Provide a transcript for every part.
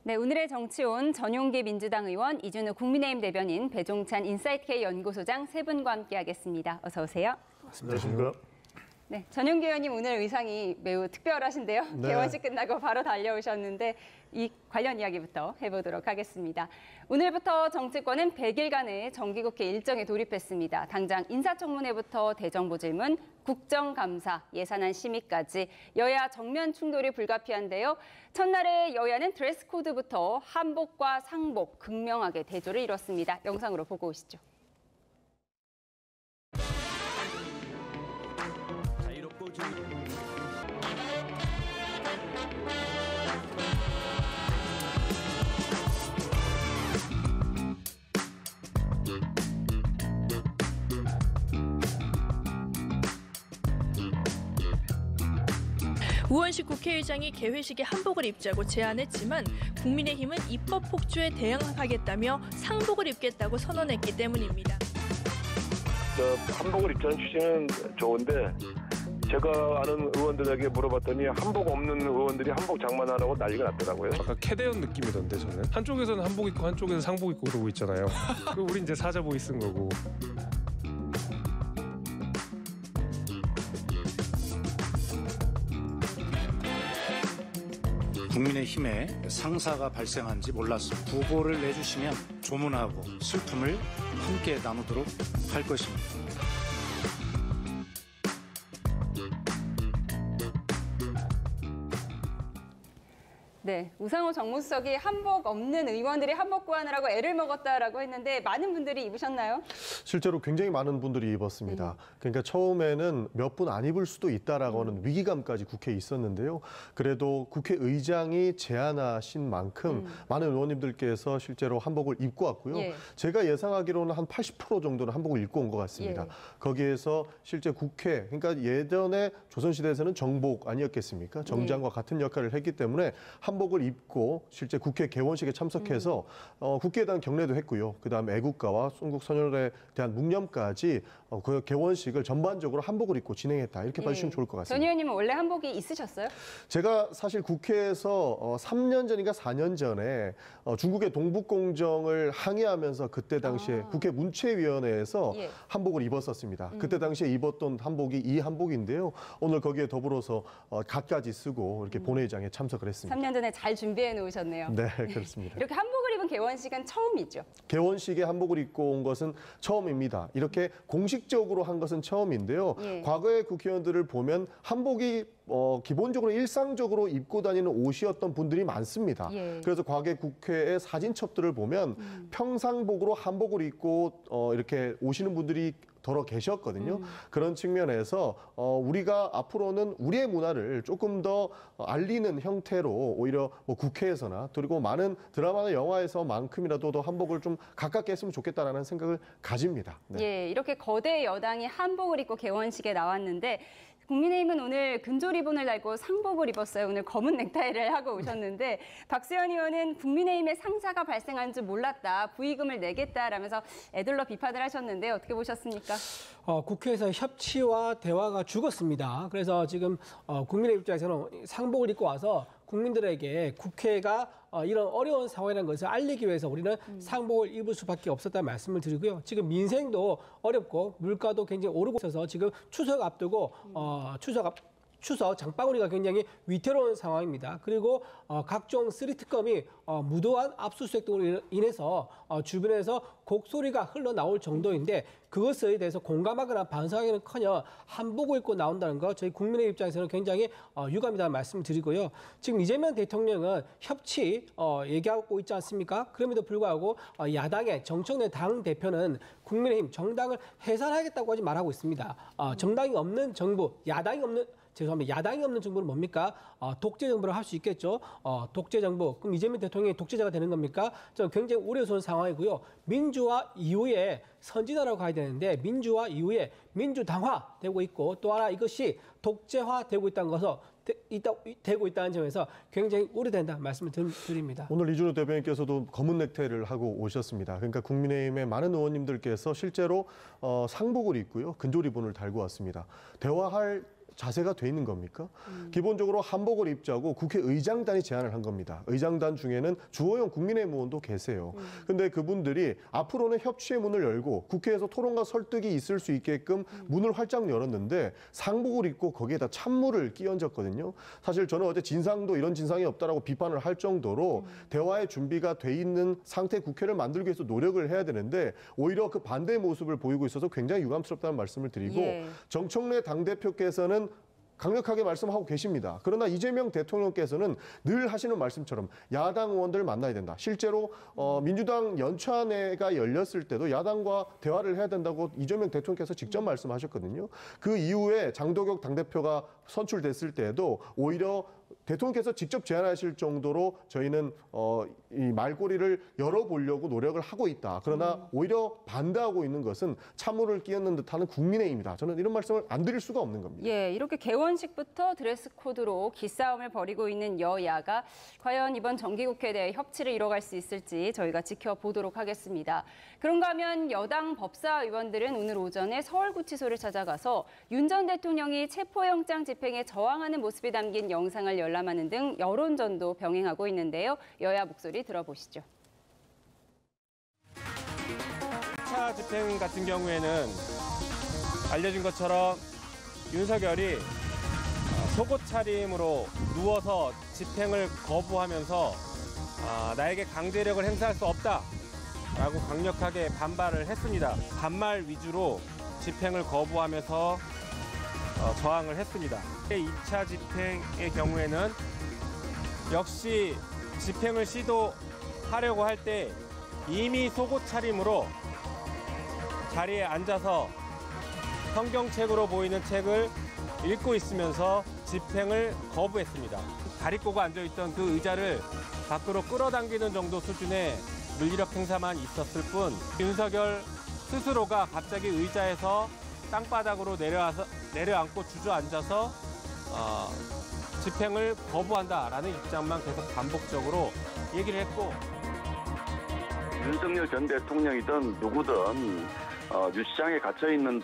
네, 오늘의 정치온 전용기 민주당 의원, 이준우 국민의힘 대변인, 배종찬 인사이트K 연구소장 세 분과 함께하겠습니다. 어서 오세요. 안녕하십니까. 네, 전용기 의원님 오늘 의상이 매우 특별하신데요. 네. 개원식 끝나고 바로 달려오셨는데 이 관련 이야기부터 해보도록 하겠습니다. 오늘부터 정치권은 100일간의 정기국회 일정에 돌입했습니다. 당장 인사청문회부터 대정부질문, 국정감사, 예산안 심의까지 여야 정면 충돌이 불가피한데요. 첫날에 여야는 드레스 코드부터 한복과 상복 극명하게 대조를 이뤘습니다. 영상으로 보고 오시죠. 우원식 국회의장이 개회식에 한복을 입자고 제안했지만 국민의힘은 입법 폭주에 대응하겠다며 상복을 입겠다고 선언했기 때문입니다. 한복을 입자는 취지는 좋은데 제가 아는 의원들에게 물어봤더니 한복 없는 의원들이 한복 장만하라고 난리가 났더라고요. 아까 캐대언 느낌이던데 저는. 한쪽에서는 한복 입고 한쪽에서는 상복 입고 그러고 있잖아요. 그리고 우리 이제 사자보이 쓴 거고. 국민의힘에 상사가 발생한지 몰랐습니다. 부고를 내주시면 조문하고 슬픔을 함께 나누도록 할 것입니다. 네, 우상호 정무수석이 한복 없는 의원들이 한복 구하느라고 애를 먹었다라고 했는데 많은 분들이 입으셨나요? 실제로 굉장히 많은 분들이 입었습니다. 그러니까 처음에는 몇 분 안 입을 수도 있다라고 하는 위기감까지 국회에 있었는데요. 그래도 국회의장이 제안하신 만큼 많은 의원님들께서 실제로 한복을 입고 왔고요. 예. 제가 예상하기로는 한 80% 정도는 한복을 입고 온 것 같습니다. 예. 거기에서 실제 국회, 그러니까 예전에 조선시대에서는 정복 아니었겠습니까? 정장과 같은 역할을 했기 때문에 한복을 입고 실제 국회 개원식에 참석해서 국회에 대한 경례도 했고요. 그다음에 애국가와 순국 선열에 대한 묵념까지 그 개원식을 전반적으로 한복을 입고 진행했다. 이렇게 봐주시면 좋을 것 같습니다. 전 의원님은 원래 한복이 있으셨어요? 제가 사실 국회에서 3년 전인가 4년 전에 중국의 동북공정을 항의하면서 그때 당시에 국회 문체위원회에서 예. 한복을 입었었습니다. 그때 당시에 입었던 한복이 이 한복인데요. 오늘 거기에 더불어서 갖가지 쓰고 이렇게 본회의장에 참석을 했습니다. 3년 전에 잘 준비해 놓으셨네요. 네, 그렇습니다. 이렇게 한복을 입은 개원식은 처음이죠? 개원식에 한복을 입고 온 것은 처음입니다. 이렇게 공식적으로 한 것은 처음인데요. 예. 과거의 국회의원들을 보면 한복이 기본적으로 일상적으로 입고 다니는 옷이었던 분들이 많습니다. 예. 그래서 과거 국회의 사진첩들을 보면 평상복으로 한복을 입고 이렇게 오시는 분들이 더러 계셨거든요. 그런 측면에서 우리가 앞으로는 우리의 문화를 조금 더 알리는 형태로 오히려 뭐 국회에서나 그리고 많은 드라마나 영화에서만큼이라도 더 한복을 좀 가깝게 했으면 좋겠다라는 생각을 가집니다. 네. 예, 이렇게 거대 여당이 한복을 입고 개원식에 나왔는데 국민의힘은 오늘 금조 리본을 달고 상복을 입었어요. 오늘 검은 넥타이를 하고 오셨는데 박수현 의원은 국민의힘에 상사가 발생한 줄 몰랐다. 부의금을 내겠다라면서 애들러 비판을 하셨는데 어떻게 보셨습니까? 국회에서 협치와 대화가 죽었습니다. 그래서 지금 국민의 입장에서는 상복을 입고 와서 국민들에게 국회가 이런 어려운 상황이라는 것을 알리기 위해서 우리는 상복을 입을 수밖에 없었다는 말씀을 드리고요. 지금 민생도 어렵고 물가도 굉장히 오르고 있어서 지금 추석 앞두고 추석 장바구니가 굉장히 위태로운 상황입니다. 그리고 각종 쓰리특검이 무도한 압수수색 등으로 인해서 주변에서 곡소리가 흘러나올 정도인데 그것에 대해서 공감하거나 반성하기는커녕 한복을 입고 나온다는 거 저희 국민의 입장에서는 굉장히 유감이라는 말씀을 드리고요. 지금 이재명 대통령은 협치 얘기하고 있지 않습니까? 그럼에도 불구하고 야당의 정청래 당대표는 국민의힘 정당을 해산하겠다고 하지 말하고 있습니다. 정당이 없는 정부, 야당이 없는 정부는 뭡니까? 독재 정부를 할 수 있겠죠. 독재 정부. 그럼 이재명 대통령이 독재자가 되는 겁니까? 저는 굉장히 우려스러운 상황이고요. 민주화 이후에 선진화라고 가야 되는데 민주화 이후에 민주당화되고 있고 또 하나 이것이 독재화되고 되고 있다는 점에서 굉장히 우려된다 말씀을 드립니다. 오늘 이준우 대변인께서도 검은 넥타이를 하고 오셨습니다. 그러니까 국민의힘의 많은 의원님들께서 실제로 상복을 입고요. 근조 리본을 달고 왔습니다. 대화할 자세가 돼 있는 겁니까? 기본적으로 한복을 입자고 국회의장단이 제안을 한 겁니다. 의장단 중에는 주호영 국민의힘 의원도 계세요. 근데 그분들이 앞으로는 협치의 문을 열고 국회에서 토론과 설득이 있을 수 있게끔 문을 활짝 열었는데 상복을 입고 거기에다 찬물을 끼얹었거든요. 사실 저는 어제 진상도 이런 진상이 없다라고 비판을 할 정도로 대화의 준비가 돼 있는 상태 국회를 만들기 위해서 노력을 해야 되는데 오히려 그 반대의 모습을 보이고 있어서 굉장히 유감스럽다는 말씀을 드리고 예. 정청래 당대표께서는 강력하게 말씀하고 계십니다. 그러나 이재명 대통령께서는 늘 하시는 말씀처럼 야당 의원들 만나야 된다. 실제로 민주당 연찬회가 열렸을 때도 야당과 대화를 해야 된다고 이재명 대통령께서 직접 말씀하셨거든요. 그 이후에 장도격 당대표가 선출됐을 때에도 오히려 대통령께서 직접 제안하실 정도로 저희는 이 말꼬리를 열어보려고 노력을 하고 있다. 그러나 오히려 반대하고 있는 것은 찬물을 끼얹는 듯하는 국민의힘이다. 저는 이런 말씀을 안 드릴 수가 없는 겁니다. 예, 이렇게 개원식부터 드레스 코드로 기싸움을 벌이고 있는 여야가 과연 이번 정기국회에 대해 협치를 이뤄갈 수 있을지 저희가 지켜보도록 하겠습니다. 그런가 하면 여당 법사위원들은 오늘 오전에 서울구치소를 찾아가서 윤 전 대통령이 체포영장 집행에 저항하는 모습이 담긴 영상을 열람하는 등 여론전도 병행하고 있는데요. 여야 목소리 들어보시죠. 2차 집행 같은 경우에는 알려진 것처럼 윤석열이 속옷 차림으로 누워서 집행을 거부하면서 나에게 강제력을 행사할 수 없다라고 강력하게 반발을 했습니다. 반말 위주로 집행을 거부하면서 저항을 했습니다. 2차 집행의 경우에는 역시 집행을 시도하려고 할 때 이미 속옷 차림으로 자리에 앉아서 성경책으로 보이는 책을 읽고 있으면서 집행을 거부했습니다. 다리꼬가 앉아있던 그 의자를 밖으로 끌어당기는 정도 수준의 물리력 행사만 있었을 뿐 윤석열 스스로가 갑자기 의자에서 땅바닥으로 내려앉고 주저앉아서 집행을 거부한다라는 입장만 계속 반복적으로 얘기를 했고 윤석열 전 대통령이든 누구든 유치장에 갇혀있는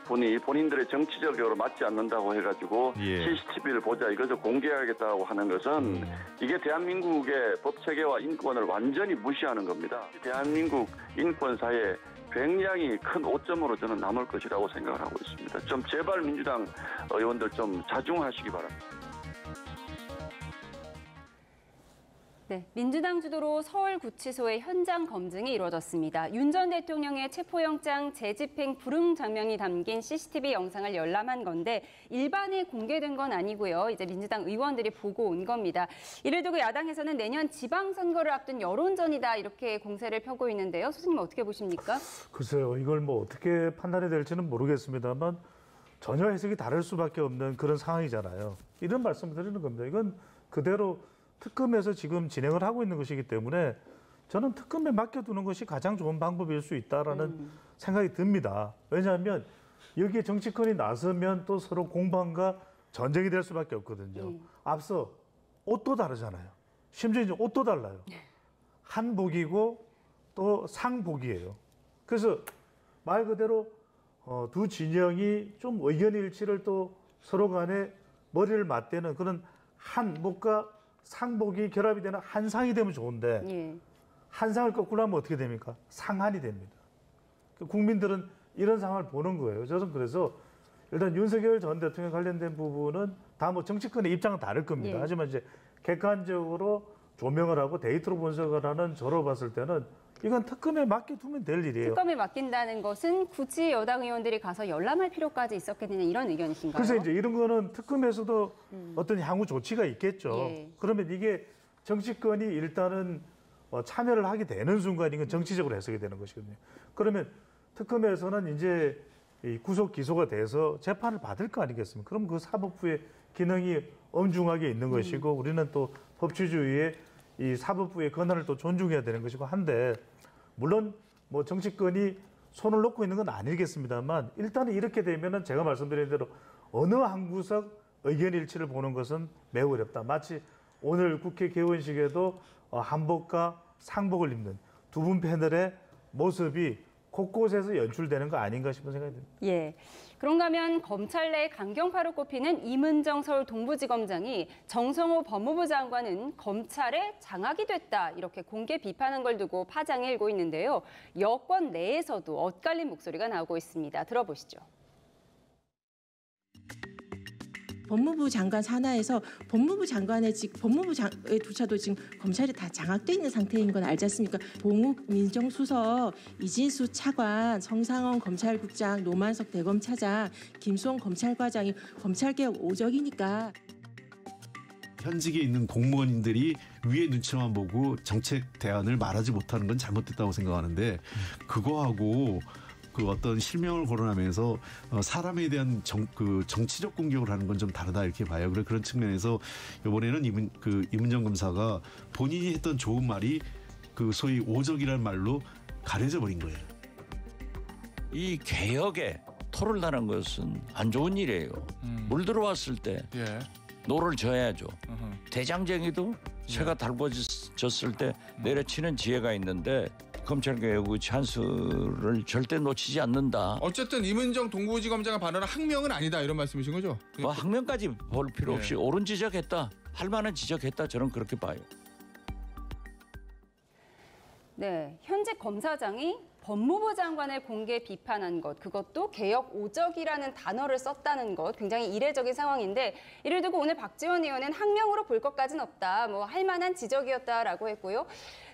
분이 본인들의 정치적으로 맞지 않는다고 해가지고 CCTV를 보자 이것을 공개하겠다고 하는 것은 이게 대한민국의 법체계와 인권을 완전히 무시하는 겁니다. 대한민국 인권사에 굉장히 큰 오점으로 저는 남을 것이라고 생각을 하고 있습니다. 좀 제발 민주당 의원들 좀 자중하시기 바랍니다. 네, 민주당 주도로 서울구치소의 현장 검증이 이루어졌습니다. 윤 전 대통령의 체포영장 재집행 불응 장면이 담긴 CCTV 영상을 열람한 건데 일반에 공개된 건 아니고요. 이제 민주당 의원들이 보고 온 겁니다. 이를 두고 야당에서는 내년 지방선거를 앞둔 여론전이다 이렇게 공세를 펴고 있는데요. 소장님 어떻게 보십니까? 글쎄요. 이걸 뭐 어떻게 판단해야 될지는 모르겠습니다만 전혀 해석이 다를 수밖에 없는 그런 상황이잖아요. 이런 말씀을 드리는 겁니다. 이건 그대로 특검에서 지금 진행을 하고 있는 것이기 때문에 저는 특검에 맡겨두는 것이 가장 좋은 방법일 수 있다라는 생각이 듭니다. 왜냐하면 여기에 정치권이 나서면 또 서로 공방과 전쟁이 될 수밖에 없거든요. 앞서 옷도 다르잖아요. 심지어 이제 옷도 달라요. 한복이고 또 상복이에요. 그래서 말 그대로 두 진영이 좀 의견 일치를 또 서로 간에 머리를 맞대는 그런 한복과 상복이 결합이 되는 한상이 되면 좋은데 한상을 거꾸로 하면 어떻게 됩니까? 상한이 됩니다. 국민들은 이런 상황을 보는 거예요. 저는 그래서 일단 윤석열 전 대통령 관련된 부분은 다 뭐 정치권의 입장은 다를 겁니다. 하지만 이제 객관적으로 조명을 하고 데이터로 분석을 하는 저로 봤을 때는 이건 특검에 맡겨두면 될 일이에요. 특검에 맡긴다는 것은 굳이 여당 의원들이 가서 열람할 필요까지 있었겠느냐 이런 의견이신가요? 그래서 이제 이런 거는 특검에서도 어떤 향후 조치가 있겠죠. 그러면 이게 정치권이 일단은 참여를 하게 되는 순간 이건 정치적으로 해석이 되는 것이거든요. 그러면 특검에서는 이제 이 구속 기소가 돼서 재판을 받을 거 아니겠습니까? 그럼 그 사법부의 기능이 엄중하게 있는 것이고 우리는 또 법치주의에 이 사법부의 권한을 또 존중해야 되는 것이고 한데 물론 뭐 정치권이 손을 놓고 있는 건 아니겠습니다만 일단은 이렇게 되면은 제가 말씀드린 대로 어느 한 구석 의견 일치를 보는 것은 매우 어렵다. 마치 오늘 국회 개원식에도 한복과 상복을 입는 두 분 패널의 모습이 곳곳에서 연출되는 거 아닌가 싶은 생각이 듭니다. 예. 그런가 하면 검찰 내 강경파로 꼽히는 이문정 서울 동부지검장이 정성호 법무부 장관은 검찰의 장악이 됐다 이렇게 공개 비판한 걸 두고 파장이 일고 있는데요. 여권 내에서도 엇갈린 목소리가 나오고 있습니다. 들어보시죠. 법무부 장관 산하에서 법무부 장관의조차도 지금 검찰이 다 장악돼 있는 상태인 건 알지 않습니까? 봉욱 민정수석, 이진수 차관, 성상원 검찰국장, 노만석 대검차장, 김수홍 검찰과장이 검찰개혁 오적이니까. 현직에 있는 공무원들이 위에 눈치만 보고 정책 대안을 말하지 못하는 건 잘못됐다고 생각하는데 그거하고 그 어떤 실명을 거론하면서 사람에 대한 정치적 공격을 하는 건 좀 다르다 이렇게 봐요. 그런 측면에서 이번에는 이문정 검사가 본인이 했던 좋은 말이 그 소위 오적이라는 말로 가려져 버린 거예요. 이 개혁에 토를 다는 것은 안 좋은 일이에요. 물 들어왔을 때 노를 져야죠. 대장쟁이도 새가 달궈졌을 때 내려치는 지혜가 있는데 검찰개혁의 찬스를 절대 놓치지 않는다. 어쨌든 이문정 동부지검장의 발언은 항명은 아니다 이런 말씀이신 거죠? 뭐 항명까지 볼 필요 없이 옳은 지적했다. 할 만한 지적했다. 저는 그렇게 봐요. 네, 현직 검사장이 법무부 장관을 공개 비판한 것, 그것도 개혁 오적이라는 단어를 썼다는 것, 굉장히 이례적인 상황인데 이를 두고 오늘 박지원 의원은 항명으로 볼 것까지는 없다, 뭐 할 만한 지적이었다라고 했고요.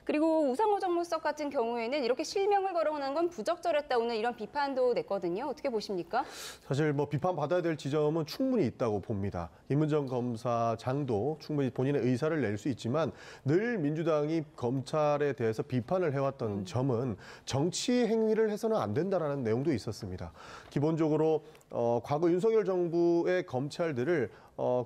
그리고 우상호 정무수석 같은 경우에는 이렇게 실명을 거론하는 건 부적절했다, 오늘 이런 비판도 냈거든요. 어떻게 보십니까? 사실 뭐 비판받아야 될 지점은 충분히 있다고 봅니다. 이문정 검사장도 충분히 본인의 의사를 낼 수 있지만 늘 민주당이 검찰에 대해서 비판을 해왔던 점은 정치 행위를 해서는 안 된다라는 내용도 있었습니다. 기본적으로 과거 윤석열 정부의 검찰들을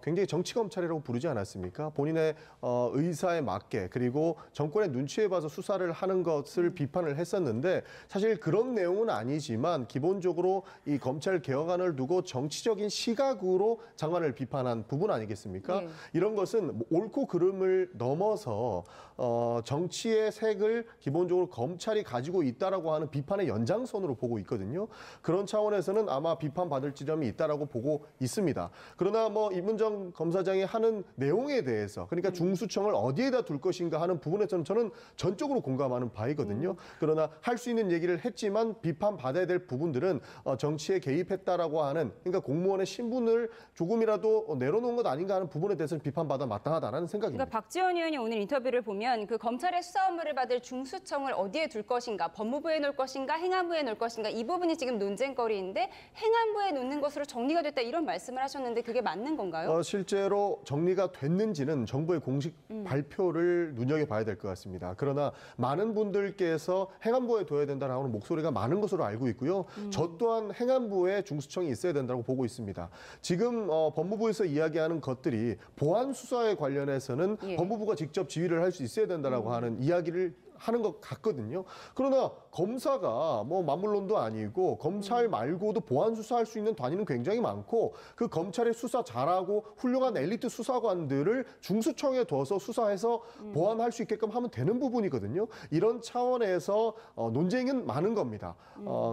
굉장히 정치 검찰이라고 부르지 않았습니까? 본인의 의사에 맞게 그리고 정권의 눈치에 봐서 수사를 하는 것을 비판을 했었는데 사실 그런 내용은 아니지만 기본적으로 이 검찰 개혁안을 두고 정치적인 시각으로 장관을 비판한 부분 아니겠습니까? 이런 것은 옳고 그름을 넘어서 정치의 색을 기본적으로 검찰이 가지고 있다라고 하는 비판의 연장선으로 보고 있거든요. 그런 차원에서는 아마 비판받을 지점이 있다라고 보고 있습니다. 그러나 뭐 이문정 검사장이 하는 내용에 대해서 그러니까 중수청을 어디에다 둘 것인가 하는 부분에서는 저는 전적으로 공감하는 바이거든요. 그러나 할 수 있는 얘기를 했지만 비판받아야 될 부분들은 정치에 개입했다라고 하는 그러니까 공무원의 신분을 조금이라도 내려놓은 것 아닌가 하는 부분에 대해서는 비판받아 마땅하다는 생각입니다. 그러니까 박지원 의원이 오늘 인터뷰를 보면 그 검찰의 수사 업무를 받을 중수청을 어디에 둘 것인가, 법무부에 놓을 것인가, 행안부에 놓을 것인가 이 부분이 지금 논쟁거리인데 행안부에 놓는 것으로 정리가 됐다 이런 말씀을 하셨는데 그게 맞는 건가요? 실제로 정리가 됐는지는 정부의 공식 발표를 눈여겨봐야 될 것 같습니다. 그러나 많은 분들께서 행안부에 둬야 된다는 목소리가 많은 것으로 알고 있고요. 저 또한 행안부에 중수청이 있어야 된다고 보고 있습니다. 지금 법무부에서 이야기하는 것들이 보안 수사에 관련해서는 법무부가 직접 지휘를 할 수 있어야 된다라고 하는 이야기를 하는 것 같거든요. 그러나 검사가 뭐 맞물론도 아니고 검찰 말고도 보안 수사할 수 있는 단위는 굉장히 많고 그 검찰의 수사 잘하고 훌륭한 엘리트 수사관들을 중수청에 둬서 수사해서 보완할 수 있게끔 하면 되는 부분이거든요. 이런 차원에서 논쟁은 많은 겁니다.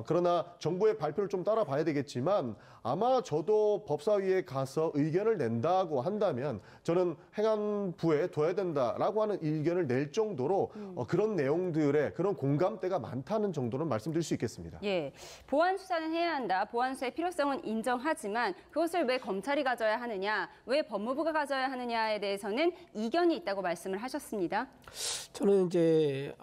그러나 정부의 발표를 좀 따라봐야 되겠지만 아마 저도 법사위에 가서 의견을 낸다고 한다면 저는 행안부에 둬야 된다라고 하는 의견을 낼 정도로 그런 내용들의 그런 공감대가 많다는 정도는 말씀드릴 수 있겠습니다. 예, 보안 수사는 해야 한다. 보안 수사의 필요성은 인정하지만 그것을 왜 검찰이 가져야 하느냐, 왜 법무부가 가져야 하느냐에 대해서는 이견이 있다고 말씀을 하셨습니다. 저는 이제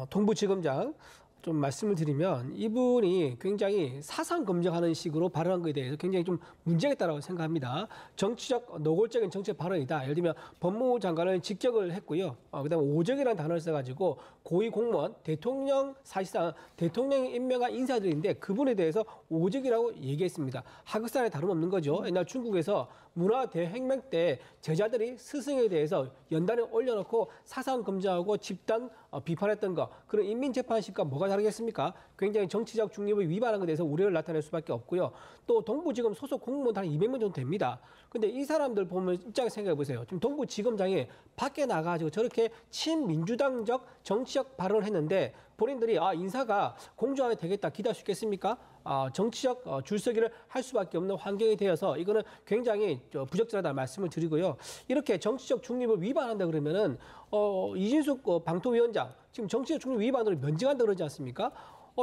동부지검장 좀 말씀을 드리면 이분이 굉장히 사상 검증하는 식으로 발언한 것에 대해서 굉장히 좀 문제가 있다고 생각합니다. 정치적 노골적인 정책 발언이다. 예를 들면 법무부 장관을 직격을 했고요. 그다음에 오적이라는 단어를 써가지고 고위 공무원, 대통령 사실상 대통령이 임명한 인사들인데 그분에 대해서 오적이라고 얘기했습니다. 하극상에 다름없는 거죠. 옛날 중국에서 문화 대혁명 때 제자들이 스승에 대해서 연단에 올려놓고 사상 검증하고 집단 비판했던 거 그런 인민재판식과 뭐가 다르겠습니까? 굉장히 정치적 중립을 위반한 것에 대해서 우려를 나타낼 수밖에 없고요. 또 동부지검 소속 공무원 한 200명 정도 됩니다. 근데 이 사람들 보면 입장에 생각해 보세요. 지금 동부지검장이 밖에 나가가지고 저렇게 친민주당적 정치적 발언을 했는데 본인들이 인사가 공정하게 되겠다 기대할 수 있겠습니까? 정치적 줄서기를 할 수밖에 없는 환경이 되어서 이거는 굉장히 부적절하다는 말씀을 드리고요. 이렇게 정치적 중립을 위반한다 그러면은 이진숙 방통위원장 지금 정치적 중립 위반으로 면직한다 그러지 않습니까?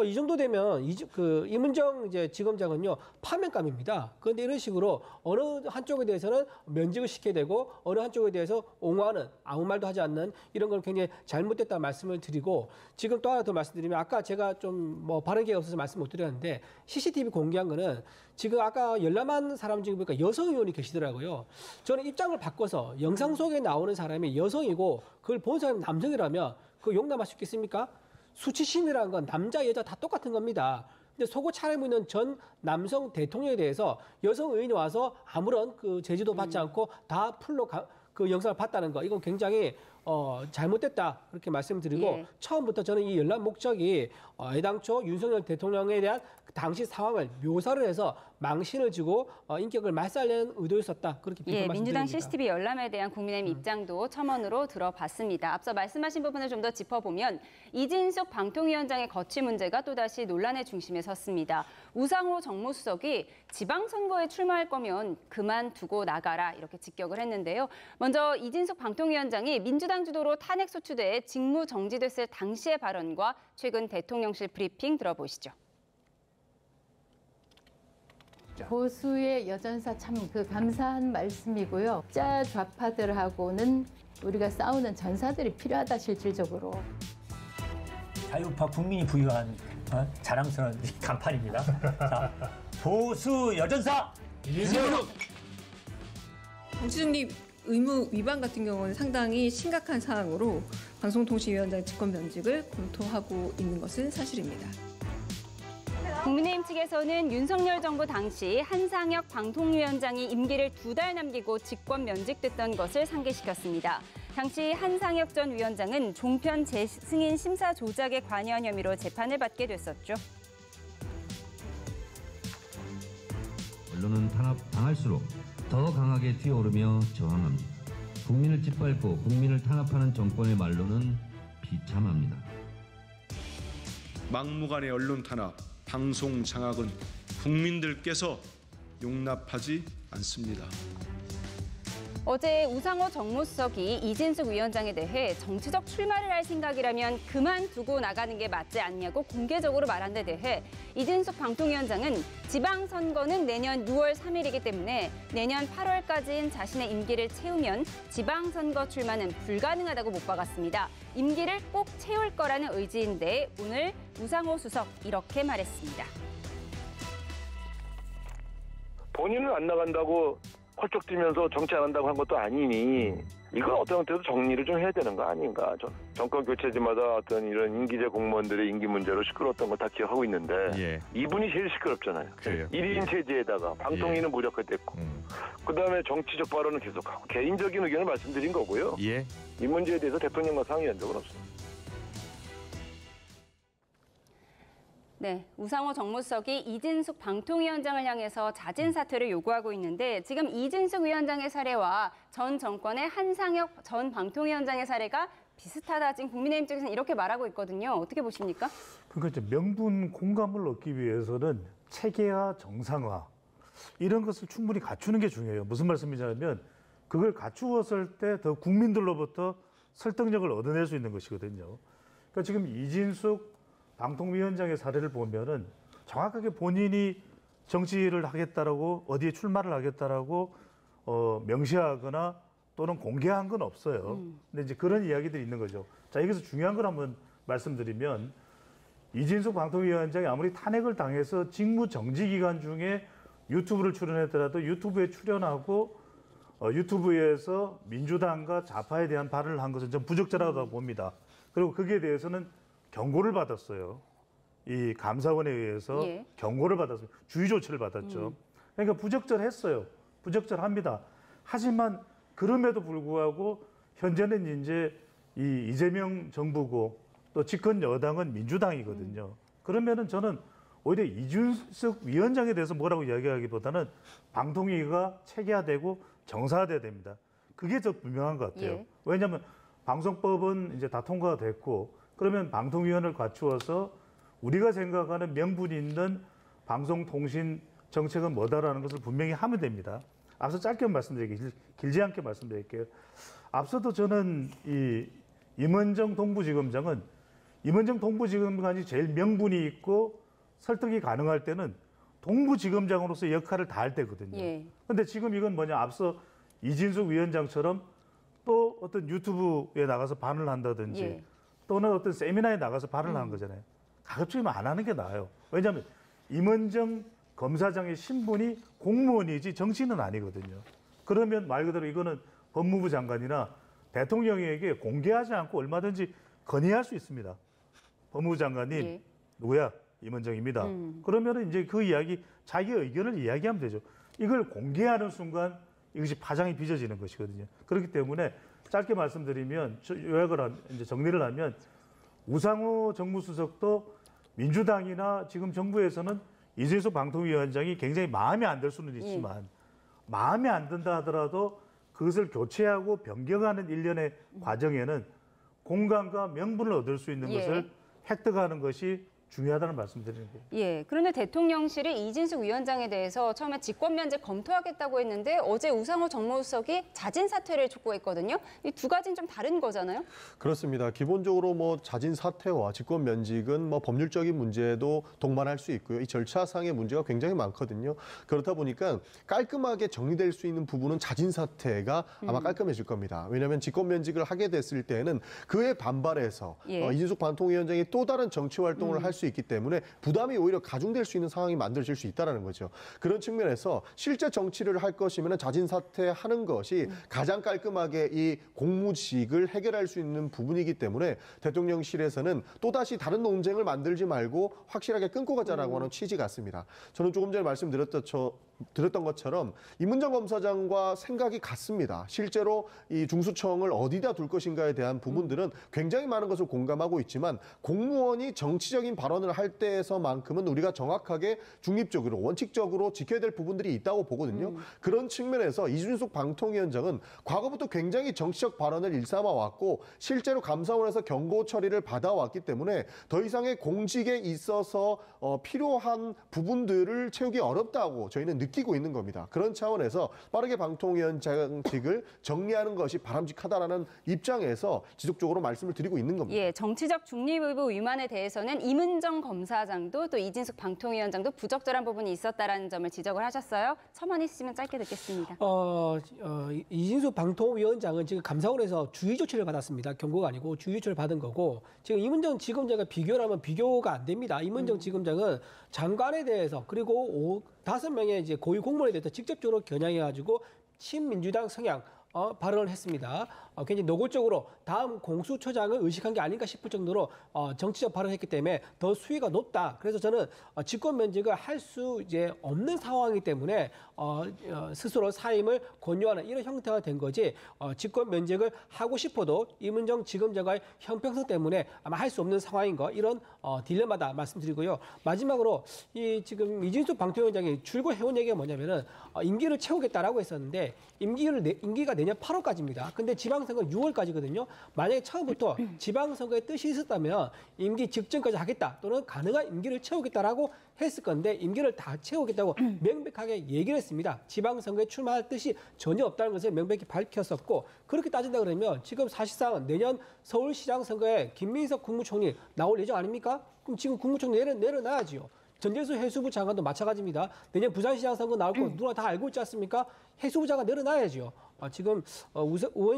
이 정도 되면 이문정 지검장은요 파면감입니다. 그런데 이런 식으로 어느 한쪽에 대해서는 면직을 시켜야 되고 어느 한쪽에 대해서 옹호하는 아무 말도 하지 않는 이런 건 굉장히 잘못됐다는 말씀을 드리고 지금 또 하나 더 말씀드리면 아까 제가 좀 발언 기회가 없어서 말씀 못 드렸는데 CCTV 공개한 거는 지금 아까 열람한 사람 중에 보니까 여성 의원이 계시더라고요. 저는 입장을 바꿔서 영상 속에 나오는 사람이 여성이고 그걸 본 사람이 남성이라면 그거 용납할 수 있겠습니까? 수치심이라는 건 남자 여자 다 똑같은 겁니다. 근데 속옷 차림을 입는 전 남성 대통령에 대해서 여성 의원이 와서 아무런 제지도 받지 않고 다 풀로 그 영상을 봤다는 거 이건 굉장히 잘못됐다 그렇게 말씀드리고 처음부터 저는 이 열람 목적이 애당초 윤석열 대통령에 대한 당시 상황을 묘사를 해서 망신을 주고 인격을 말살내는 의도였었다 그렇게 비판 말씀드립니다. 민주당 CCTV 열람에 대한 국민의힘 입장도 첨언으로 들어봤습니다. 앞서 말씀하신 부분을 좀 더 짚어보면 이진숙 방통위원장의 거취 문제가 또다시 논란의 중심에 섰습니다. 우상호 정무수석이 지방선거에 출마할 거면 그만두고 나가라 이렇게 직격을 했는데요. 먼저 이진숙 방통위원장이 민주당 주도로 탄핵 소추돼 직무 정지됐을 당시의 발언과 최근 대통령실 브리핑 들어보시죠. 보수의 여전사 참 감사한 말씀이고요. 자 좌파들하고는 우리가 싸우는 전사들이 필요하다 실질적으로. 자유파 국민이 부여한 자랑스러운 간판입니다. 자, 보수 여전사 이재용. 정치 중립 의무 위반 같은 경우는 상당히 심각한 사항으로 방송통신위원장 직권 면직을 검토하고 있는 것은 사실입니다. 국민의힘 측에서는 윤석열 정부 당시 한상혁 방통위원장이 임기를 2달 남기고 직권 면직됐던 것을 상기시켰습니다. 당시 한상혁 전 위원장은 종편 재승인 심사 조작에 관여한 혐의로 재판을 받게 됐었죠. 언론은 탄압당할수록 더 강하게 튀어오르며 저항합니다. 국민을 짓밟고 국민을 탄압하는 정권의 말로는 비참합니다. 막무가내 언론 탄압, 방송 장악은 국민들께서 용납하지 않습니다. 어제 우상호 정무수석이 이진숙 위원장에 대해 정치적 출마를 할 생각이라면 그만두고 나가는 게 맞지 않냐고 공개적으로 말한 데 대해 이진숙 방통위원장은 지방선거는 내년 6월 3일이기 때문에 내년 8월까지인 자신의 임기를 채우면 지방선거 출마는 불가능하다고 못 박았습니다. 임기를 꼭 채울 거라는 의지인데 오늘 우상호 수석 이렇게 말했습니다. 본인은 안 나간다고 펄쩍 뛰면서 정치 안 한다고 한 것도 아니니 이건 어떤 형태로 정리를 좀 해야 되는 거 아닌가. 정권 교체지마다 어떤 이런 임기제 공무원들의 임기 문제로 시끄러웠던 거 다 기억하고 있는데 이분이 제일 시끄럽잖아요. 그래요. 1인 체제에다가 방통위는 무력화됐고 그다음에 정치적 발언은 계속하고 개인적인 의견을 말씀드린 거고요. 이 문제에 대해서 대통령과 상의한 적은 없습니다. 네, 우상호 정무수석이 이진숙 방통위원장을 향해서 자진 사퇴를 요구하고 있는데 지금 이진숙 위원장의 사례와 전 정권의 한상혁 전 방통위원장의 사례가 비슷하다. 지금 국민의힘 쪽에서는 이렇게 말하고 있거든요. 어떻게 보십니까? 그러니까 이제 명분 공감을 얻기 위해서는 체계화, 정상화 이런 것을 충분히 갖추는 게 중요해요. 무슨 말씀이냐면 그걸 갖추었을 때 더 국민들로부터 설득력을 얻어낼 수 있는 것이거든요. 그러니까 지금 이진숙 방통위원장의 사례를 보면은 정확하게 본인이 정치를 하겠다라고 어디에 출마를 하겠다라고 명시하거나 또는 공개한 건 없어요. 근데 이제 그런 이야기들이 있는 거죠. 자, 여기서 중요한 걸 한번 말씀드리면 이진숙 방통위원장이 아무리 탄핵을 당해서 직무 정지 기간 중에 유튜브를 출연했더라도 유튜브에 출연하고 유튜브에서 민주당과 좌파에 대한 발언을 한 것은 좀 부적절하다고 봅니다. 그리고 거기에 대해서는 경고를 받았어요. 이 감사원에 의해서 경고를 받았어요. 주의 조치를 받았죠. 그러니까 부적절했어요. 부적절합니다. 하지만 그럼에도 불구하고 현재는 이제 이 이재명 정부고 또 집권 여당은 민주당이거든요. 그러면은 저는 오히려 이준석 위원장에 대해서 뭐라고 이야기하기보다는 방통위가 체계화되고 정상화돼야 됩니다. 그게 더 분명한 것 같아요. 예. 왜냐하면 방송법은 이제 다 통과가 됐고 그러면 방통위원을 갖추어서 우리가 생각하는 명분 있는 방송통신 정책은 뭐다라는 것을 분명히 하면 됩니다. 앞서 짧게 말씀드릴게요. 길지 않게 말씀드릴게요. 앞서도 저는 이 임은정 동부지검장은 임은정 동부지검장이 제일 명분이 있고 설득이 가능할 때는 동부지검장으로서 역할을 다할 때거든요. 그런데 지금 이건 뭐냐, 앞서 이진숙 위원장처럼 또 어떤 유튜브에 나가서 발언을 한다든지 또는 어떤 세미나에 나가서 발언을 하는 거잖아요. 가급적이면 안 하는 게 나아요. 왜냐하면 임은정 검사장의 신분이 공무원이지 정치인은 아니거든요. 그러면 말 그대로 이거는 법무부 장관이나 대통령에게 공개하지 않고 얼마든지 건의할 수 있습니다. 법무부 장관님 누구야? 임은정입니다. 그러면은 이제 그 이야기, 자기 의견을 이야기하면 되죠. 이걸 공개하는 순간 이것이 파장이 빚어지는 것이거든요. 그렇기 때문에 짧게 말씀드리면 요약을 이제 정리를 하면 우상호 정무수석도 민주당이나 지금 정부에서는 이준석 방통위원장이 굉장히 마음에 안 들 수는 있지만 마음에 안 든다 하더라도 그것을 교체하고 변경하는 일련의 과정에는 공감과 명분을 얻을 수 있는 것을 획득하는 것이 중요하다는 말씀드리는 거예요. 예, 그런데 대통령실이 이진숙 위원장에 대해서 처음에 직권 면제 검토하겠다고 했는데 어제 우상호 정무수석이 자진 사퇴를 촉구했거든요. 이 두 가지는 좀 다른 거잖아요. 그렇습니다. 기본적으로 뭐 자진 사퇴와 직권 면직은 뭐 법률적인 문제도 동반할 수 있고요. 이 절차상의 문제가 굉장히 많거든요. 그렇다 보니까 깔끔하게 정리될 수 있는 부분은 자진 사퇴가 아마 깔끔해질 겁니다. 왜냐하면 직권 면직을 하게 됐을 때는 그에 반발해서 이진숙 방통위원장이 또 다른 정치 활동을 할 수 있기 때문에 부담이 오히려 가중될 수 있는 상황이 만들어질 수 있다는 거죠. 그런 측면에서 실제 정치를 할 것이면 자진 사퇴하는 것이 가장 깔끔하게 이 공무직을 해결할 수 있는 부분이기 때문에 대통령실에서는 또다시 다른 논쟁을 만들지 말고 확실하게 끊고 가자라고 하는 취지 같습니다. 저는 조금 전에 말씀드렸던 것처럼 임은정 검사장과 생각이 같습니다. 실제로 이 중수청을 어디다 둘 것인가에 대한 부분들은 굉장히 많은 것을 공감하고 있지만 공무원이 정치적인 발언을 할 때에서만큼은 우리가 정확하게 중립적으로 원칙적으로 지켜야 될 부분들이 있다고 보거든요. 그런 측면에서 이준석 방통위원장은 과거부터 굉장히 정치적 발언을 일삼아 왔고 실제로 감사원에서 경고 처리를 받아왔기 때문에 더 이상의 공직에 있어서 필요한 부분들을 채우기 어렵다고 저희는 느끼고 있는 겁니다. 그런 차원에서 빠르게 방통위원장직을 정리하는 것이 바람직하다라는 입장에서 지속적으로 말씀을 드리고 있는 겁니다. 예, 정치적 중립 의무 위반에 대해서는 임은정 검사장도 또 이진숙 방통위원장도 부적절한 부분이 있었다라는 점을 지적을 하셨어요. 첨언 있으면 짧게 듣겠습니다. 이진숙 방통위원장은 지금 감사원에서 주의 조치를 받았습니다. 경고가 아니고 주의 조치를 받은 거고 지금 임은정 지검장과 비교를 하면 비교가 안 됩니다. 임은정 지검장은 장관에 대해서 그리고 5명의 이제 고위 공무원에 대해서 직접적으로 겨냥해가지고 친민주당 성향 발언을 했습니다. 굉장히 노골적으로 다음 공수처장을 의식한 게 아닌가 싶을 정도로 정치적 발언을 했기 때문에 더 수위가 높다. 그래서 저는 직권 면직을 할 수 이제 없는 상황이기 때문에 스스로 사임을 권유하는 이런 형태가 된 거지 직권 면직을 하고 싶어도 임은정 지검장과의 형평성 때문에 아마 할 수 없는 상황인 거 이런 딜레마다 말씀드리고요. 마지막으로 이 지금 이진숙 방통위원장이 출구해온 얘기가 뭐냐면은 임기를 채우겠다라고 했었는데 임기가 내년 8월까지입니다. 근데 지방선거는 6월까지거든요. 만약에 처음부터 지방선거에 뜻이 있었다면 임기 직전까지 하겠다 또는 가능한 임기를 채우겠다라고 했을 건데 임기를 다 채우겠다고 명백하게 얘기를 했습니다. 지방선거에 출마할 뜻이 전혀 없다는 것을 명백히 밝혔었고 그렇게 따진다 그러면 지금 사실상 내년 서울시장 선거에 김민석 국무총리 나올 예정 아닙니까? 그럼 지금 국무총리 내려놔야지요. 전재수 해수부 장관도 마찬가지입니다. 내년 부산시장 선거 나올 거 누가 다 알고 있지 않습니까? 해수부 장관 내려놔야죠. 지금 우상호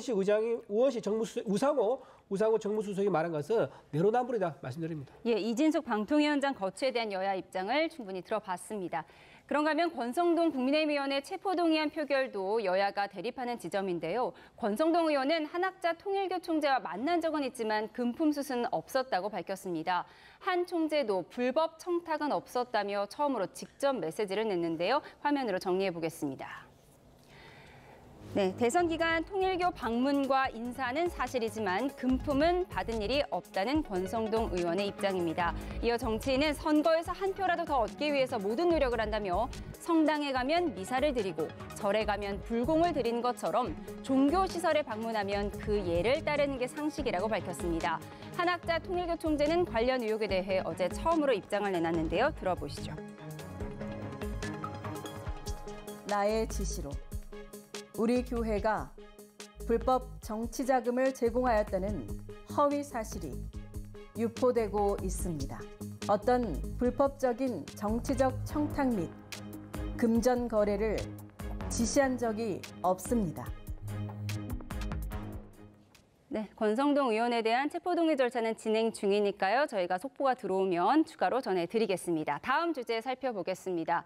정무수석이 말한 것은 내로남불이다 말씀드립니다. 예, 이진숙 방통위원장 거취에 대한 여야 입장을 충분히 들어봤습니다. 그런가 하면 권성동 국민의힘 체포동의안 표결도 여야가 대립하는 지점인데요. 권성동 의원은 한학자 통일교 총재와 만난 적은 있지만 금품수수는 없었다고 밝혔습니다. 한 총재도 불법 청탁은 없었다며 처음으로 직접 메시지를 냈는데요. 화면으로 정리해 보겠습니다. 네, 대선 기간 통일교 방문과 인사는 사실이지만 금품은 받은 일이 없다는 권성동 의원의 입장입니다. 이어 정치인은 선거에서 한 표라도 더 얻기 위해서 모든 노력을 한다며 성당에 가면 미사를 드리고 절에 가면 불공을 드리는 것처럼 종교시설에 방문하면 그 예를 따르는 게 상식이라고 밝혔습니다. 한학자 통일교 총재는 관련 의혹에 대해 어제 처음으로 입장을 내놨는데요. 들어보시죠. 나의 지시로 우리 교회가 불법 정치 자금을 제공하였다는 허위 사실이 유포되고 있습니다. 어떤 불법적인 정치적 청탁 및 금전 거래를 지시한 적이 없습니다. 네, 권성동 의원에 대한 체포동의 절차는 진행 중이니까요. 저희가 속보가 들어오면 추가로 전해드리겠습니다. 다음 주제 살펴보겠습니다.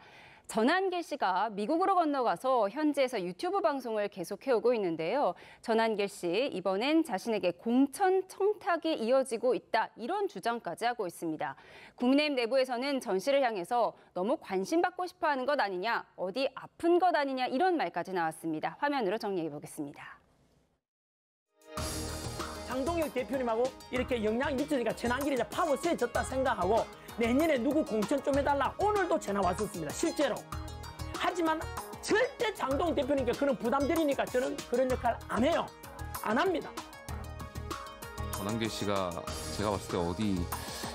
전한길 씨가 미국으로 건너가서 현지에서 유튜브 방송을 계속해오고 있는데요. 전한길 씨, 이번엔 자신에게 공천 청탁이 이어지고 있다, 이런 주장까지 하고 있습니다. 국민의힘 내부에서는 전 씨를 향해서 너무 관심받고 싶어하는 것 아니냐, 어디 아픈 것 아니냐, 이런 말까지 나왔습니다. 화면으로 정리해보겠습니다. 장동혁 대표님하고 이렇게 영향이 미쳐지니까 전한길이 이제 파워 세졌다 생각하고 내년에 누구 공천 좀 해달라 오늘도 전화 왔었습니다. 실제로. 하지만 절대 장동혁 대표님께 그런 부담 드리니까 저는 그런 역할 안 해요. 안 합니다. 전한길 씨가 제가 봤을 때 어디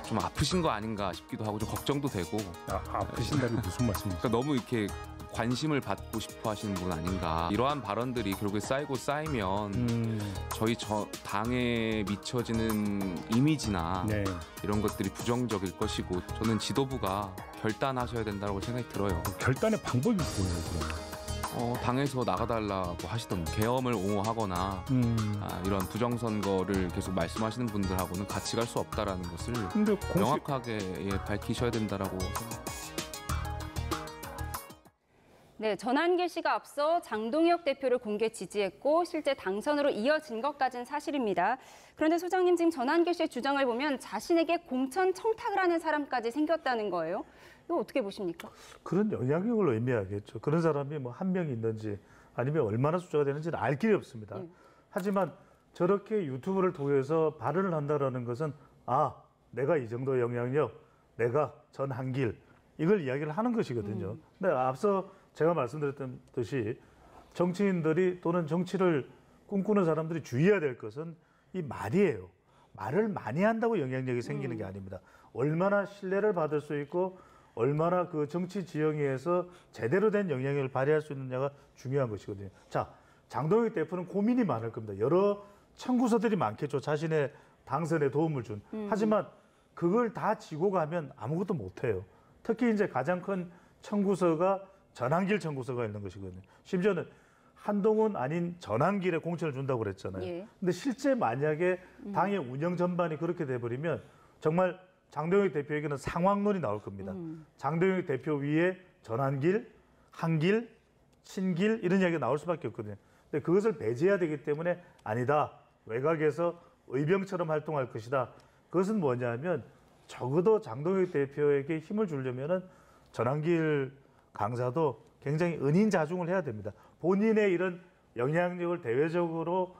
좀 아프신 거 아닌가 싶기도 하고 좀 걱정도 되고. 아프신다는 무슨 말씀이세요? 그러니까 너무 이렇게 관심을 받고 싶어 하시는 분 아닌가. 이러한 발언들이 결국에 쌓이고 쌓이면 저희 당에 미쳐지는 이미지나 이런 것들이 부정적일 것이고, 저는 지도부가 결단하셔야 된다고 생각이 들어요. 결단의 방법이 뭐예요, 그러면? 당에서 나가달라고 하시던 계엄을 옹호하거나 이런 부정선거를 계속 말씀하시는 분들하고는 같이 갈 수 없다라는 것을 명확하게 밝히셔야 된다라고 생각합니다. 네, 전한길 씨가 앞서 장동혁 대표를 공개 지지했고 실제 당선으로 이어진 것까지는 사실입니다. 그런데 소장님, 지금 전한길 씨의 주장을 보면 자신에게 공천 청탁을 하는 사람까지 생겼다는 거예요. 이거 어떻게 보십니까? 그런 영향력을 의미하겠죠. 그런 사람이 뭐 한 명이 있는지 아니면 얼마나 숫자가 되는지는 알 길이 없습니다. 하지만 저렇게 유튜브를 통해서 발언을 한다는 것은 내가 이 정도 영향력, 내가 전한길, 이걸 이야기를 하는 것이거든요. 근데 앞서 제가 말씀드렸던 듯이 정치인들이 또는 정치를 꿈꾸는 사람들이 주의해야 될 것은 이 말이에요. 말을 많이 한다고 영향력이 생기는 게 아닙니다. 얼마나 신뢰를 받을 수 있고 얼마나 그 정치 지형에서 제대로 된 영향력을 발휘할 수 있느냐가 중요한 것이거든요. 자, 장동혁 대표는 고민이 많을 겁니다. 여러 청구서들이 많겠죠. 자신의 당선에 도움을 준. 하지만 그걸 다 지고 가면 아무것도 못해요. 특히 이제 가장 큰 청구서가 전한길 청구서가 있는 것이거든요. 심지어는 한동훈 아닌 전한길에 공천을 준다고 그랬잖아요. 근데 실제 만약에 당의 운영 전반이 그렇게 돼버리면 정말 장동혁 대표에게는 상황론이 나올 겁니다. 장동혁 대표 위에 전한길, 한길, 친길 이런 이야기가 나올 수밖에 없거든요. 근데 그것을 배제해야 되기 때문에 아니다. 외곽에서 의병처럼 활동할 것이다. 그것은 뭐냐면 적어도 장동혁 대표에게 힘을 주려면은 전한길 강사도 굉장히 은인자중을 해야 됩니다. 본인의 이런 영향력을 대외적으로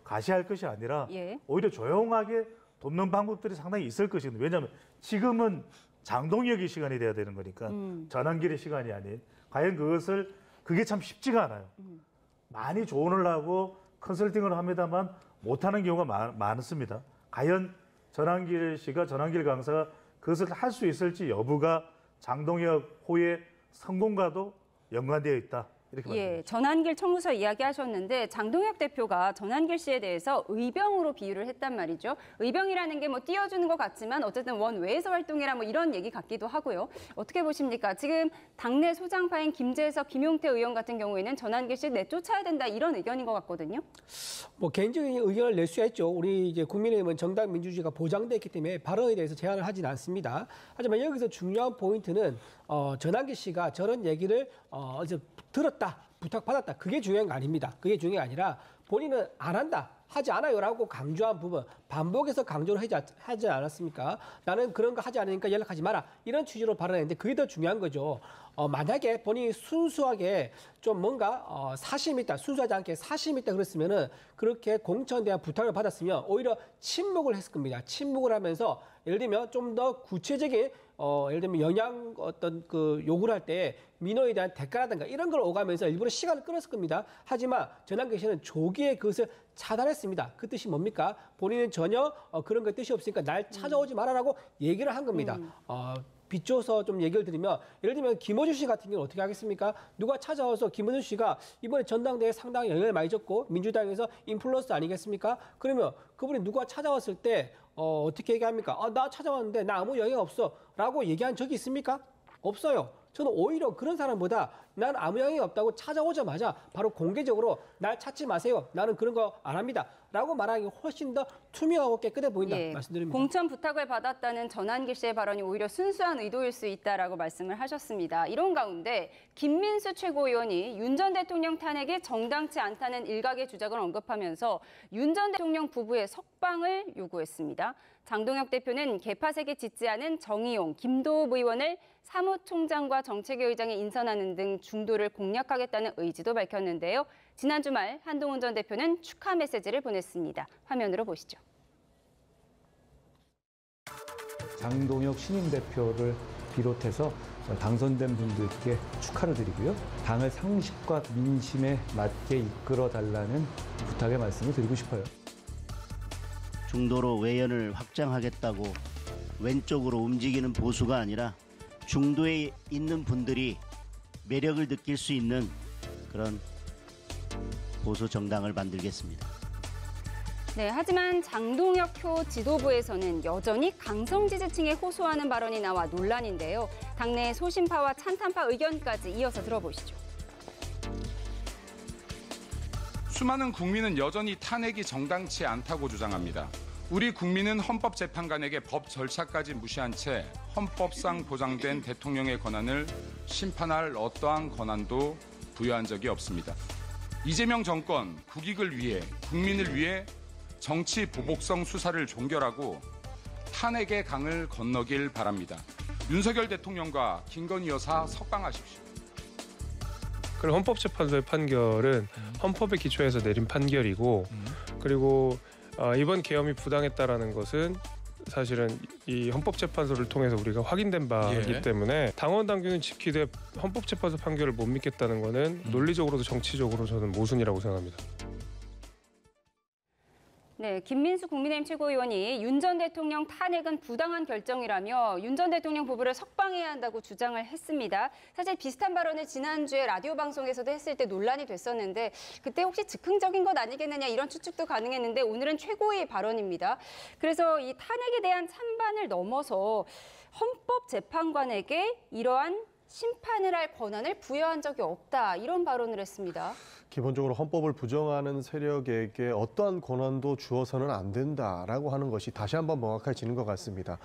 가시할 것이 아니라 오히려 조용하게 돕는 방법들이 상당히 있을 것이거든요. 왜냐하면 지금은 장동혁의 시간이 돼야 되는 거니까 전한길의 시간이 아닌. 과연 그게 참 쉽지가 않아요. 많이 조언을 하고 컨설팅을 합니다만 못하는 경우가 많습니다. 과연 전한길 씨가, 전한길 강사가 그것을 할 수 있을지 여부가 장동혁 호의 성공과도 연관되어 있다. 이렇게 말합니다. 전한길 청구서 이야기하셨는데 장동혁 대표가 전한길 씨에 대해서 의병으로 비유를 했단 말이죠. 의병이라는 게 뭐 띄워주는 것 같지만 어쨌든 원외에서 활동해라 뭐 이런 얘기 같기도 하고요. 어떻게 보십니까? 지금 당내 소장파인 김재석, 김용태 의원 같은 경우에는 전한길 씨 내쫓아야 된다 이런 의견인 것 같거든요. 뭐 개인적인 의견을 낼 수 있죠. 우리 이제 국민의힘은 정당 민주주의가 보장됐기 때문에 발언에 대해서 제한을 하진 않습니다. 하지만 여기서 중요한 포인트는 전한길 씨가 저런 얘기를 어제 들었다, 부탁받았다. 그게 중요한 거 아닙니다. 그게 중요한 게 아니라 본인은 안 한다. 하지 않아요라고 강조한 부분, 반복해서 강조를 하지 않았습니까? 나는 그런 거 하지 않으니까 연락하지 마라. 이런 취지로 발언했는데 그게 더 중요한 거죠. 만약에 본인이 순수하게 좀 뭔가 사심 있다, 순수하지 않게 사심 있다 그랬으면은 그렇게 공천에 대한 부탁을 받았으면 오히려 침묵을 했을 겁니다. 침묵을 하면서 예를 들면 좀 더 구체적인 예를 들면 영양 어떤 그 요구를 할 때 민원에 대한 대가라든가 이런 걸 오가면서 일부러 시간을 끌었을 겁니다. 하지만 전환기 씨는 조기에 그것을 차단했습니다. 그 뜻이 뭡니까? 본인은 전혀 그런 거 뜻이 없으니까 날 찾아오지 말아라고 얘기를 한 겁니다. 비춰서 좀 얘기를 드리면 예를 들면 김어준 씨 같은 경우는 어떻게 하겠습니까? 누가 찾아와서 김어준 씨가 이번에 전당대회에 상당히 영향을 많이 줬고 민주당에서 인플루언서 아니겠습니까? 그러면 그분이 누가 찾아왔을 때 어떻게 얘기합니까? 나 찾아왔는데 나 아무 영향 없어 라고 얘기한 적이 있습니까? 없어요. 저는 오히려 그런 사람보다 난 아무 영향이 없다고 찾아오자마자 바로 공개적으로 날 찾지 마세요. 나는 그런 거 안 합니다. 라고 말하는 게 훨씬 더 투명하고 깨끗해 보인다 말씀드립니다. 공천 부탁을 받았다는 전환기 씨의 발언이 오히려 순수한 의도일 수 있다라고 말씀을 하셨습니다. 이런 가운데 김민수 최고위원이 윤 전 대통령 탄핵이 정당치 않다는 일각의 주장을 언급하면서 윤 전 대통령 부부의 석방을 요구했습니다. 장동혁 대표는 개파색에 짙지 않은 정의용, 김도읍 의원을 사무총장과 정책위 의장에 인선하는 등 중도를 공략하겠다는 의지도 밝혔는데요. 지난 주말 한동훈 전 대표는 축하 메시지를 보냈습니다. 화면으로 보시죠. 장동혁 신임 대표를 비롯해서 당선된 분들께 축하를 드리고요. 당을 상식과 민심에 맞게 이끌어 달라는 부탁의 말씀을 드리고 싶어요. 중도로 외연을 확장하겠다고 왼쪽으로 움직이는 보수가 아니라 중도에 있는 분들이 매력을 느낄 수 있는 그런 보수 정당을 만들겠습니다. 네, 하지만 장동혁 지도부에서는 여전히 강성 지지층에 호소하는 발언이 나와 논란인데요. 당내 소신파와 찬탄파 의견까지 이어서 들어보시죠. 수많은 국민은 여전히 탄핵이 정당치 않다고 주장합니다. 우리 국민은 헌법재판관에게 법 절차까지 무시한 채 헌법상 보장된 대통령의 권한을 심판할 어떠한 권한도 부여한 적이 없습니다. 이재명 정권 국익을 위해 국민을 위해 정치 보복성 수사를 종결하고 탄핵의 강을 건너길 바랍니다. 윤석열 대통령과 김건희 여사 석방하십시오. 그리고 헌법재판소의 판결은 헌법에 기초해서 내린 판결이고 그리고 이번 계엄이 부당했다라는 것은 사실은 이 헌법재판소를 통해서 우리가 확인된 바이기 때문에 당원 당규는 지키되 헌법재판소 판결을 못 믿겠다는 것은 논리적으로도 정치적으로 저는 모순이라고 생각합니다. 네, 김민수 국민의힘 최고위원이 윤 전 대통령 탄핵은 부당한 결정이라며 윤 전 대통령 부부를 석방해야 한다고 주장을 했습니다. 사실 비슷한 발언을 지난주에 라디오 방송에서도 했을 때 논란이 됐었는데 그때 혹시 즉흥적인 것 아니겠느냐 이런 추측도 가능했는데 오늘은 최고의 발언입니다. 그래서 이 탄핵에 대한 찬반을 넘어서 헌법재판관에게 이러한 심판을 할 권한을 부여한 적이 없다 이런 발언을 했습니다. 기본적으로 헌법을 부정하는 세력에게 어떠한 권한도 주어서는 안 된다라고 하는 것이 다시 한번 명확해지는 것 같습니다.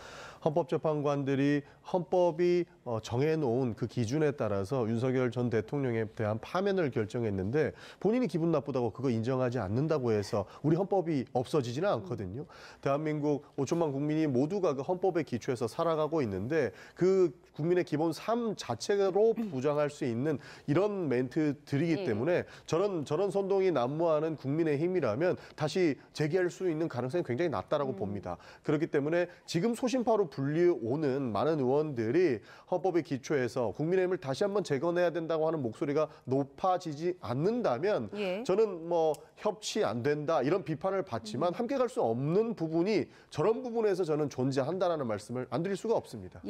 헌법재판관들이 헌법이 정해놓은 그 기준에 따라서 윤석열 전 대통령에 대한 파면을 결정했는데 본인이 기분 나쁘다고 그거 인정하지 않는다고 해서 우리 헌법이 없어지지는 않거든요. 대한민국 5천만 국민이 모두가 그 헌법에 기초해서 살아가고 있는데 그 국민의 기본 삶 자체로 부정할 수 있는 이런 멘트들이기 때문에 저런 선동이 난무하는 국민의힘이라면 다시 재기할 수 있는 가능성이 굉장히 낮다라고 봅니다. 그렇기 때문에 지금 소신파로 불리오는 많은 의원들이 헌법에 기초해서 국민의힘을 다시 한번 재건해야 된다고 하는 목소리가 높아지지 않는다면 저는 뭐 협치 안 된다 이런 비판을 받지만 함께 갈 수 없는 부분이 저런 부분에서 저는 존재한다라는 말씀을 안 드릴 수가 없습니다.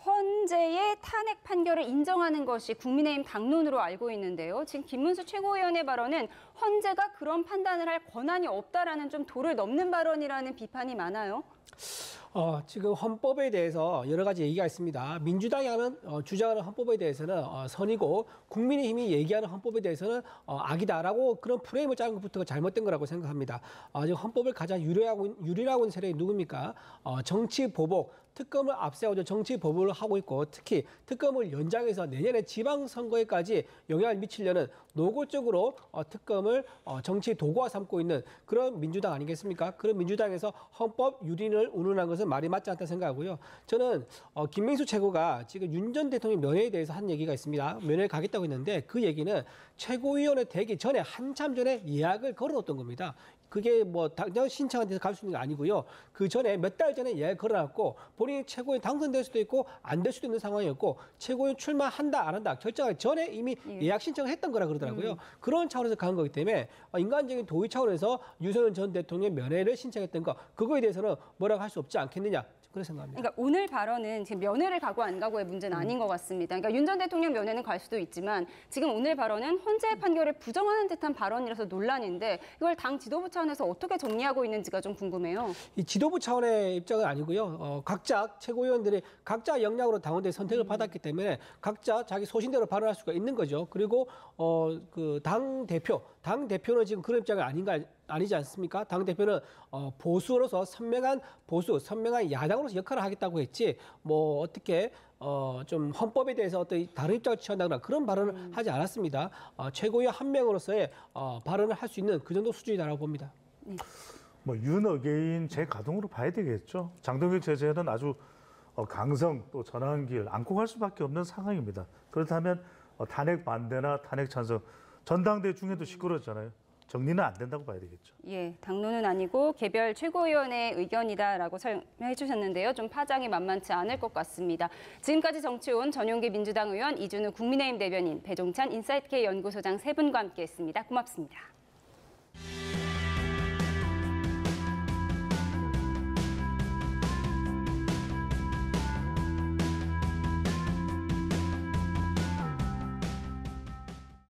헌재의 탄핵 판결을 인정하는 것이 국민의힘 당론으로 알고 있는데요. 지금 김문수 최고위원의 발언은 헌재가 그런 판단을 할 권한이 없다라는 좀 도를 넘는 발언이라는 비판이 많아요. 지금 헌법에 대해서 여러 가지 얘기가 있습니다. 민주당이 하는 주장하는 헌법에 대해서는 선이고 국민의힘이 얘기하는 헌법에 대해서는 악이다라고 그런 프레임을 짜는 것부터가 잘못된 거라고 생각합니다. 지금 헌법을 가장 유리하고 있는 세력이 누굽니까? 정치 보복, 특검을 앞세워서 정치 보복을 하고 있고 특히 특검을 연장해서 내년에 지방선거에까지 영향을 미치려는 노골적으로 특검을 정치 도구화 삼고 있는 그런 민주당 아니겠습니까? 그런 민주당에서 헌법 유린을 운운한 것은 말이 맞지 않다 생각하고요. 저는 김명수 최고가 지금 윤 전 대통령 면회에 대해서 한 얘기가 있습니다. 면회를 가겠다고 했는데 그 얘기는 최고위원회 되기 전에 한참 전에 예약을 걸어놓았던 겁니다. 그게 뭐 당장 신청한 데서 갈 수 있는 게 아니고요. 그 전에 몇 달 전에 예약을 걸어놨고 본인이 최고위원 당선될 수도 있고 안 될 수도 있는 상황이었고 최고위원 출마한다 안 한다 결정하기 전에 이미 예약 신청을 했던 거라 그러더라고요. 그런 차원에서 간 거기 때문에 인간적인 도의 차원에서 유석열 전 대통령 면회를 신청했던 거 그거에 대해서는 뭐라고 할 수 없지 않겠느냐. 그렇게 생각합니다. 그러니까 오늘 발언은 지금 면회를 가고 안 가고의 문제는 아닌 것 같습니다. 그러니까 윤 전 대통령 면회는 갈 수도 있지만 지금 오늘 발언은 헌재의 판결을 부정하는 듯한 발언이라서 논란인데 이걸 당 지도부 차원에서 어떻게 정리하고 있는지가 좀 궁금해요. 이 지도부 차원의 입장은 아니고요. 각자 최고위원들이 각자 역량으로 당원들의 선택을 받았기 때문에 각자 자기 소신대로 발언할 수가 있는 거죠. 그리고 그 당 대표는 지금 그런 입장이 아니지 않습니까? 당 대표는 보수로서 선명한 야당으로서 역할을 하겠다고 했지 뭐 어떻게 좀 헌법에 대해서 어떤 다른 입장을 취한다거나 그런 발언을 하지 않았습니다. 최고위원 한 명으로서의 발언을 할 수 있는 그 정도 수준이라고 봅니다. 뭐 윤어게인 재가동으로 봐야 되겠죠. 장동혁 체제는 아주 강성 또 전환기를 안고 갈 수밖에 없는 상황입니다. 그렇다면 탄핵 반대나 탄핵 찬성 전당대 중에도 시끄러웠잖아요. 정리는 안 된다고 봐야 되겠죠. 예, 당론은 아니고 개별 최고위원의 의견이다라고 설명해 주셨는데요. 좀 파장이 만만치 않을 것 같습니다. 지금까지 정치온 전용기 민주당 의원, 이준우 국민의힘 대변인, 배종찬 인사이트K 연구소장 세 분과 함께했습니다. 고맙습니다.